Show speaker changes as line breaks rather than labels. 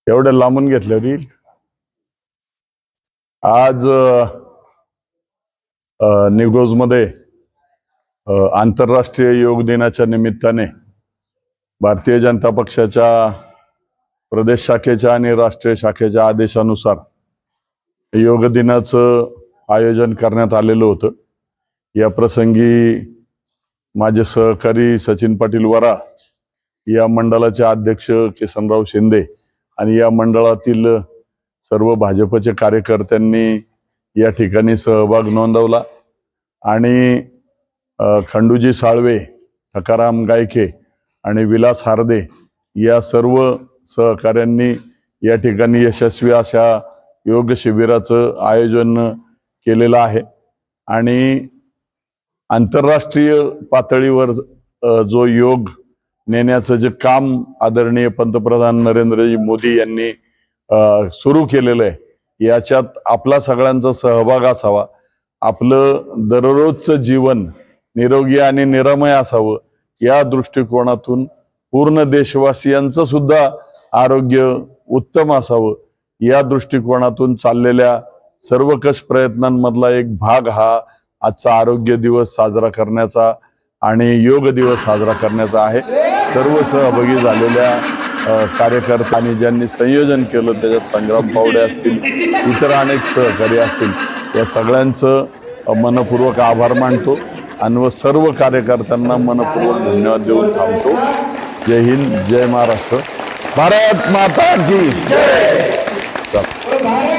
एवढ्या लांबून घेतल्या रील आज निगोज मध्ये आंतरराष्ट्रीय योग दिनाच्या निमित्ताने भारतीय जनता पक्षाच्या प्रदेश शाखेच्या आणि राष्ट्रीय शाखेच्या आदेशानुसार योग दिनाचं आयोजन करण्यात आलेलं होतं। या प्रसंगी माझे सहकारी सचिन पाटील वरा, या मंडळाचे अध्यक्ष किसनराव शिंदे आणि या मंडळातील सर्व भाजपचे कार्यकर्त्यांनी या ठिकाणी सहभाग नोंदवला आणि खंडूजी साळवे, ठकाराम गायके आणि विलास हार्दे या सर्व सहकाऱ्यांनी या ठिकाणी यशस्वी अशा योग शिबिराचं आयोजन केलेलं आहे। आणि आंतरराष्ट्रीय पातळीवर जो योग नेण्याचं जे काम आदरणीय पंतप्रधान नरेंद्रजी मोदी यांनी सुरू केलेलं आहे, याच्यात आपला सगळ्यांचा सहभाग असावा। आपलं दररोजचं जीवन निरोगी आणि निरामय असावं, या दृष्टिकोनातून पूर्ण देशवासियांचं सुद्धा आरोग्य उत्तम असावं, या दृष्टिकोनातून चाललेल्या सर्वकष प्रयत्नांमधला एक भाग हा आजचा आरोग्य दिवस साजरा करण्याचा आणि योग दिवस साजरा करण्याचा आहे। सर्व सहभागी झालेल्या कार्यकर्त्यांनी ज्यांनी संयोजन केलं, त्याच्यात संग्राम पावडे असतील, इतर अनेक सहकारी असतील, या सगळ्यांचं मनपूर्वक आभार मानतो आणि सर्व कार्यकर्त्यांना मनपूर्वक धन्यवाद देऊन थांबतो। जय हिंद, जय महाराष्ट्र, भारत माता की जय।